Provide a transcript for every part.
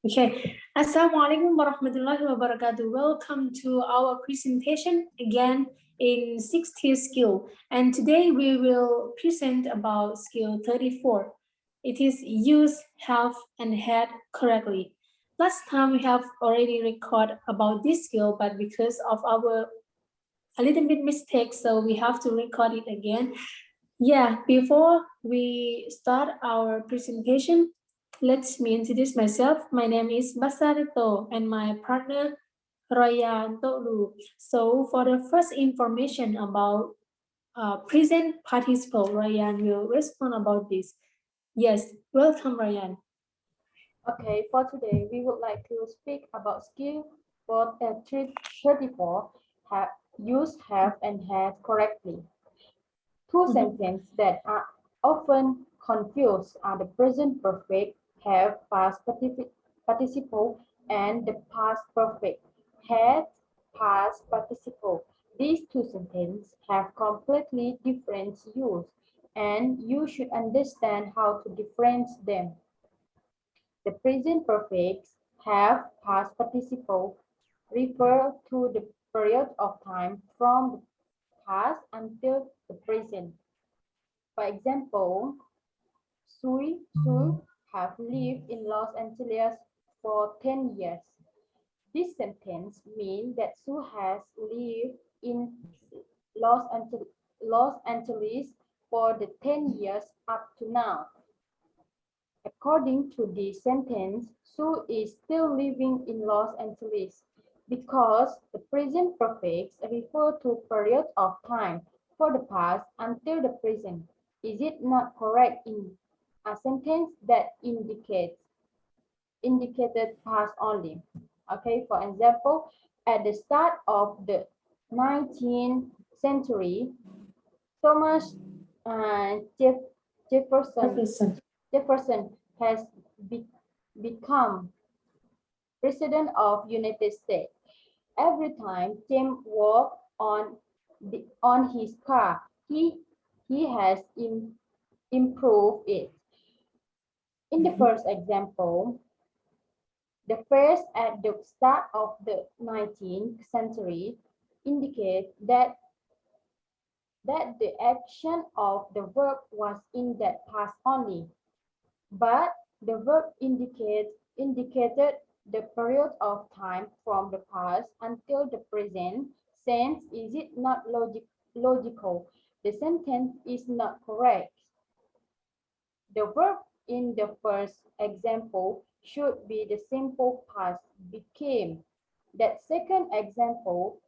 Okay. Assalamualaikum warahmatullahi wabarakatuh. Welcome to our presentation again in 60 skill. And today we will present about skill 34. It is use, have, and had correctly. Last time we have already recorded about this skill, but because of our a little bit mistake, so we have to record it again. Yeah, before we start our presentation, let me introduce myself. My name is Baslar Ritto and my partner Royyan. So for the first information about present participle, Royyan will respond about this. Yes, welcome Royyan. Okay, for today, we would like to speak about skill for 34, use, have, and had correctly. Two sentences that are often confused are the present perfect, have, past participle, and the past perfect, had, past participle. These two sentences have completely different use, and you should understand how to differentiate them. The present perfects have past participle refer to the period of time from the past until the present. For example, Sue have lived in Los Angeles for 10 years. This sentence means that Sue has lived in Los Angeles for the 10 years up to now. According to this sentence, Sue is still living in Los Angeles because the present perfects refer to period of time for the past until the present. Is it not correct in a sentence that indicated past only? Okay, for example, at the start of the 19th century, Thomas Jefferson has become President of United States. Every time Tim walked on his car, he has improved it. In the first example, the phrase at the start of the 19th century indicates that the action of the verb was in that past only, but the verb indicated the period of time from the past until the present. Since is it not logical? The sentence is not correct. The verb in the first example should be the simple past became. That second example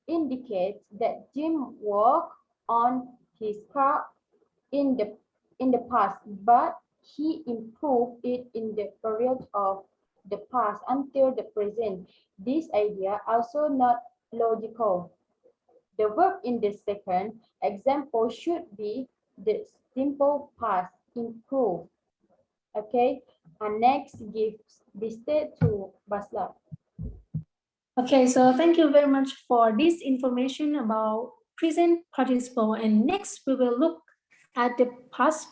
indicates that Jim worked on his car in the past, but he improved it in the period of the past until the present. This idea also not logical. The verb in the second example should be the simple past, improve. Okay, and next gives the state to Baslar. Okay, so thank you very much for this information about present participle. And next we will look at the past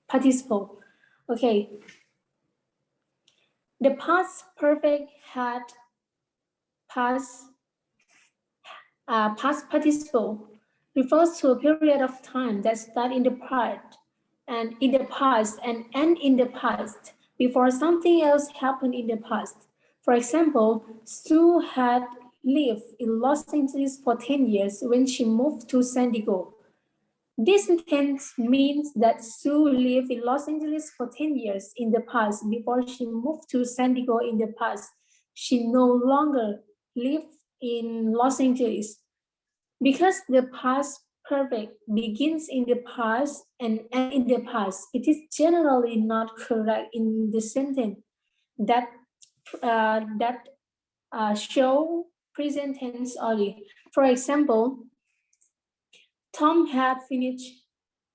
participle. Okay. The past perfect had past participle refers to a period of time that start in the past and end in the past before something else happened in the past. For example, Sue had lived in Los Angeles for 10 years when she moved to San Diego. This sentence means that Sue lived in Los Angeles for 10 years in the past before she moved to San Diego in the past. She no longer lived in Los Angeles. Because the past perfect begins in the past and ends in the past, it is generally not correct in the sentence that show present tense only. For example, Tom had finished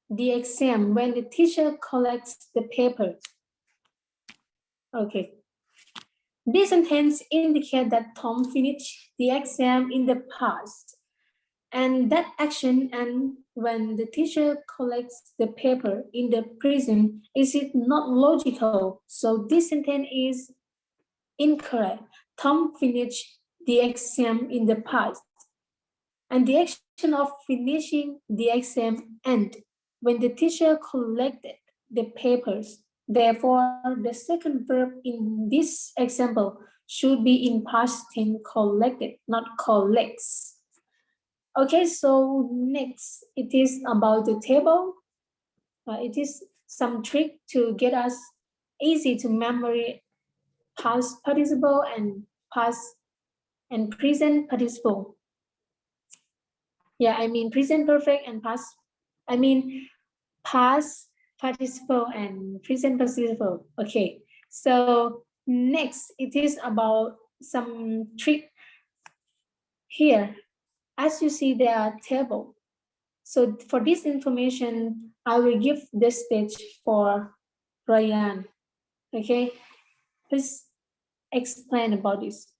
the exam when the teacher collects the paper. Okay. This sentence indicates that Tom finished the exam in the past. And that action and when the teacher collects the paper in the prison, is it not logical? So this sentence is incorrect. Tom finished the exam in the past. And the action of finishing the exam end when the teacher collected the papers. Therefore, the second verb in this example should be in past tense collected, not collects. Okay, so next it is about the table. It is some trick to get us easy to memory past participle and past and present participle. Yeah, I mean present perfect and past. I mean past participle and present participle. Okay, so next it is about some trick here. As you see, there are table. So for this information, I will give the stage for Royyan. Okay, please explain about this.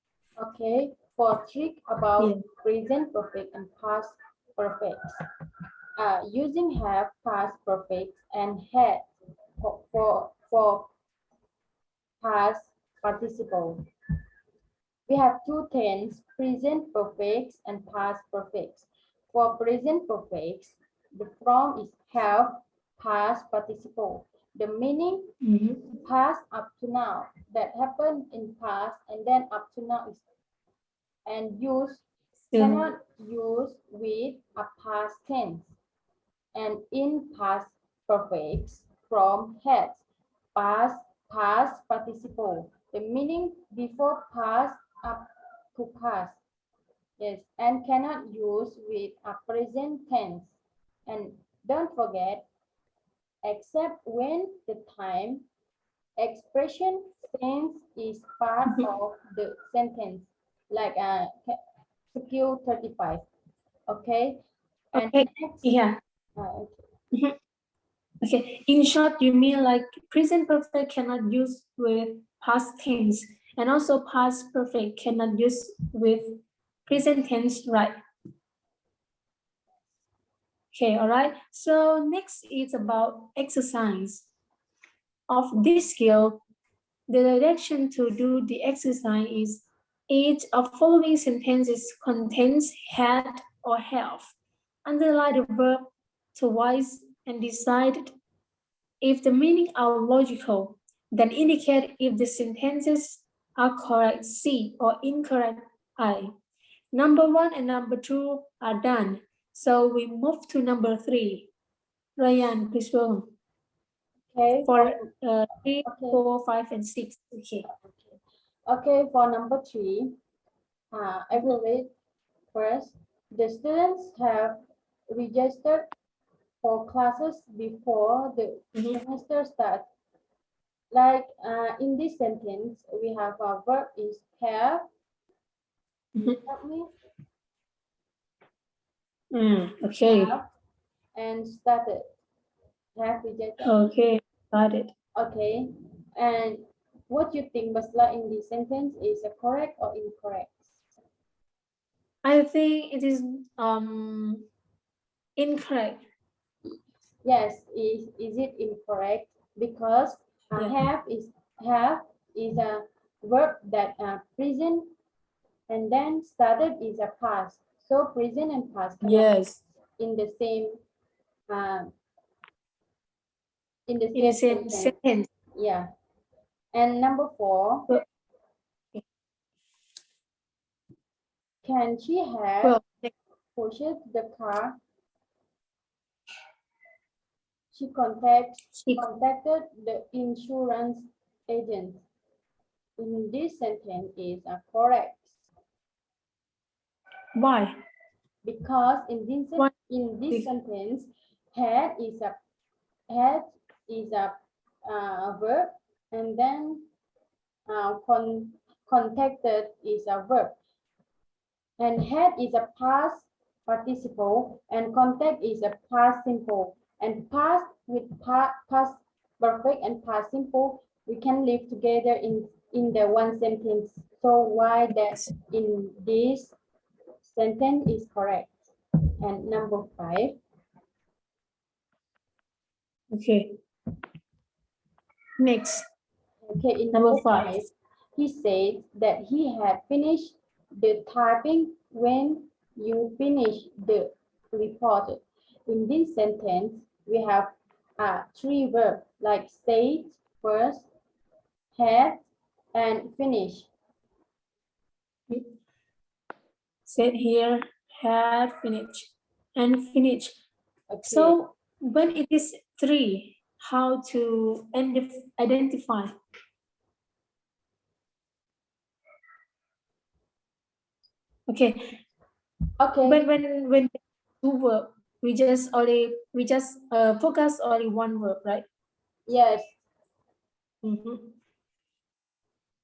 Okay, for trick about present perfect and past perfect. Using have, past perfect, and had for past participle. We have two tense, present perfects and past perfects. For present perfects, the form is have, past participle. The meaning past up to now, that happened in past and then up to now is and use cannot use with a past tense. And in past perfects from had, past, past participle. The meaning before past up to past. Yes, and cannot use with a present tense. And don't forget, except when the time expression tense is part of the sentence, like skill 35. Okay, and Okay, next, yeah. okay. Okay, in short, you mean like present perfect cannot use with past tense, and also past perfect cannot use with present tense, right? Okay, all right. So next is about exercise. Of this skill, the direction to do the exercise is each of following sentences contains had or have. Underline the verb twice and decide if the meaning are logical, then indicate if the sentences are correct C or incorrect I. Number 1 and number 2 are done. So we move to number 3. Royyan, please go. Okay. For 3, okay. 4, 5, and 6. Okay. Okay, for number 3, I will read first. The students have registered for classes before the semester starts. Like in this sentence, we have a verb is have. Help me. Okay. Have and started. Have registered. Okay, got it. Okay, and what you think, Baslar, in this sentence is correct or incorrect? I think it is incorrect. Yes, is it incorrect? Because have is a verb that present and then started is a past. So present and past cannot in the same in the same sentence. Yeah. And number 4, can she have pushed the car? She contacted the insurance agent. In this sentence is correct. Why? Because in this sentence, had is a verb, and then contacted is a verb, and had is a past participle, and contact is a past simple, and past with past perfect and past simple we can live together in the one sentence. So why that in this sentence is correct? And number 5. Okay. Next. Okay, in Number number 5. 5, he said that he had finished the typing when you finish the report. In this sentence, we have 3 verbs like said, first, had, and finish. Said here, had, finished, and finished. Okay. So when it is 3, how to identify? Okay. Okay. When 2 verb, we just focus only 1 verb, right? Yes. Mm-hmm.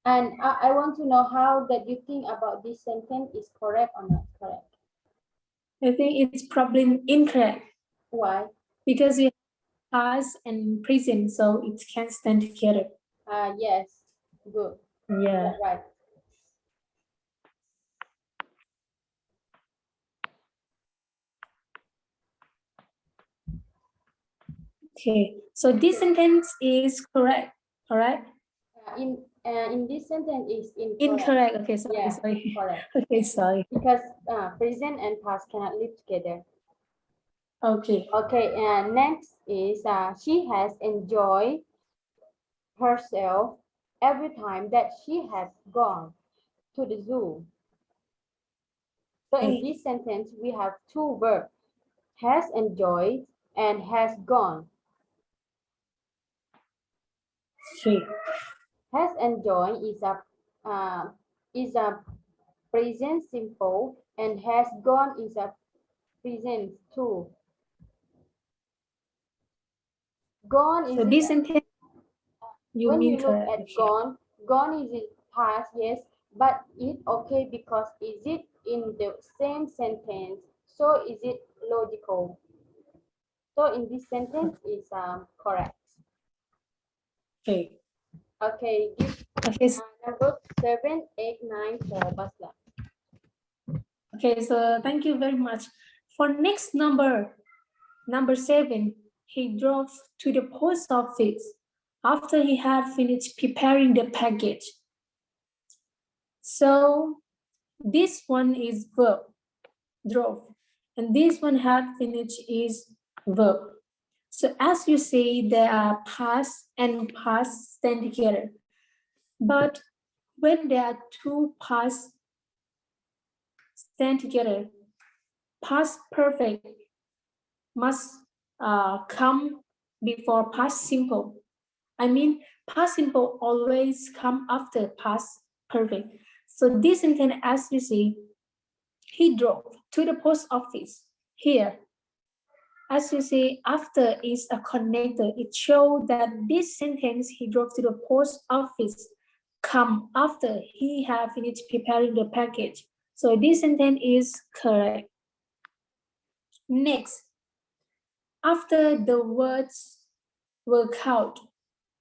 And I want to know how that you think about this sentence is correct or not correct. I think it's probably incorrect. Why? Because we have past and present, so it can stand together. Yes. Good. Yeah. Right. Okay. So this sentence is correct. Correct? In this sentence is incorrect. Incorrect. Okay. Sorry. Yeah, Sorry. correct. Okay. Sorry. Because present and past cannot live together. Okay. Okay, and next is she has enjoyed herself every time that she has gone to the zoo. So in this sentence, we have 2 verbs, has enjoyed and has gone. Okay. Has enjoyed is a present simple, and has gone is a present too. Gone is So this sentence you when mean you look correct. at Okay. gone is it past, yes, but it okay because is it in the same sentence, so is it logical? So in this sentence is correct. Okay. Okay, this Okay. number 7, 8, 9 for Baslar. Okay. So thank you very much. For next number 7, he drove to the post office after he had finished preparing the package. So this one is verb, drove, and this one had finished is verb. So as you say, they are past and past stand together. But when there are 2 past stand together, past perfect must come before past simple. I mean, past simple always come after past perfect. So this sentence, as you see, he drove to the post office. Here, as you see, after is a connector. It shows that this sentence, he drove to the post office, come after he have finished preparing the package. So this sentence is correct. Next, after the words were caught,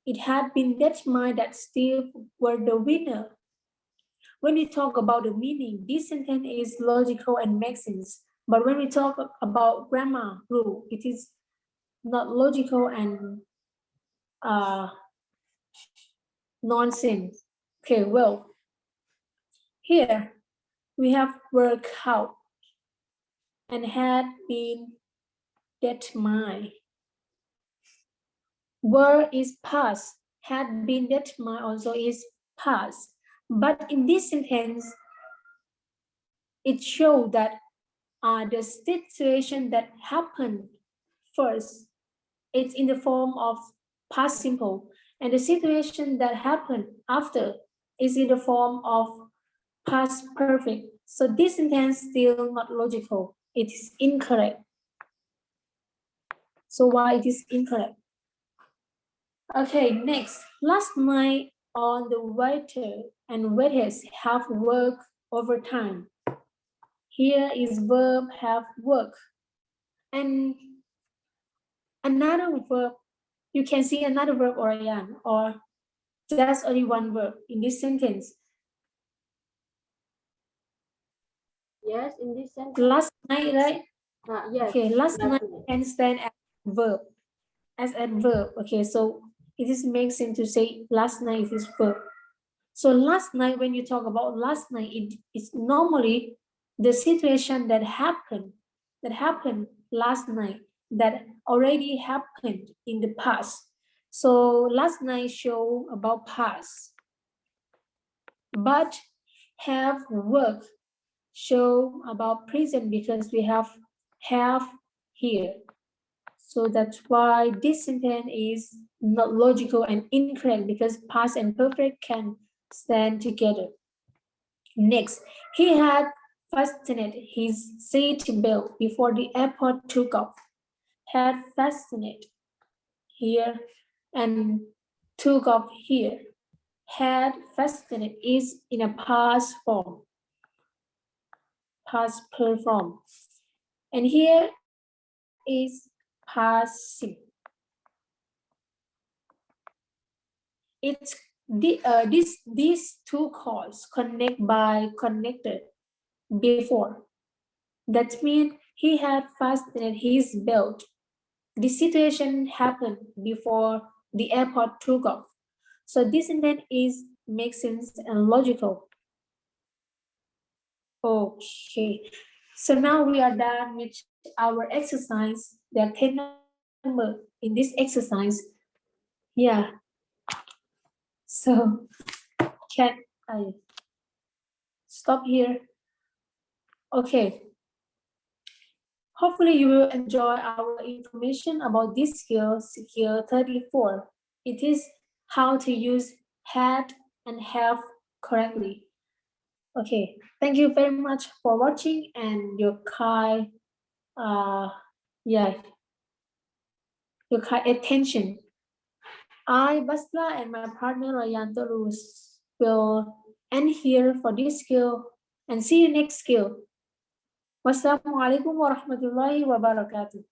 it had been determined that Steve were the winner. When we talk about the meaning, this sentence is logical and makes sense. But when we talk about grammar rule, it is not logical and nonsense. Okay, well, here we have worked out and had been determined. Were is past, had been determined also is past. But in this sentence, it shows that the situation that happened first, it's in the form of past simple, and the situation that happened after is in the form of past perfect. So this sentence still not logical. It is incorrect. So why it is incorrect? Okay, next. Last night on the waiter and waiters have worked overtime. Here is verb have work. And another verb, you can see another verb Royyan, or just only one verb in this sentence. Yes, in this sentence. Last night, right? Yes. Okay, last night Definitely. can stand as verb. As a verb. Okay, so it is makes sense to say last night is verb. So last night, when you talk about last night, it's normally the situation that happened last night, that already happened in the past. So last night show about past, but have work show about present because we have here. So that's why this sentence is not logical and incorrect because past and perfect can stand together. Next, he had fastened his seat belt before the airport took off. Had fastened here and took off here. Had fastened is in a past form, past form. And here is past simple. It's these two calls connect by connected before. That means he had fastened his belt. The situation happened before the airport took off. So this intent is makes sense and logical. Okay. So now we are done with our exercise. There are 10 numbers in this exercise. Yeah. So can I stop here? Okay. Hopefully you will enjoy our information about this skill 34. It is how to use had and have correctly. Okay, thank you very much for watching and your kind, uh, yeah, your kind attention. I, Basla, and my partner Royyan will end here for this skill and see you next skill. Wassalamualaikum warahmatullahi wabarakatuh.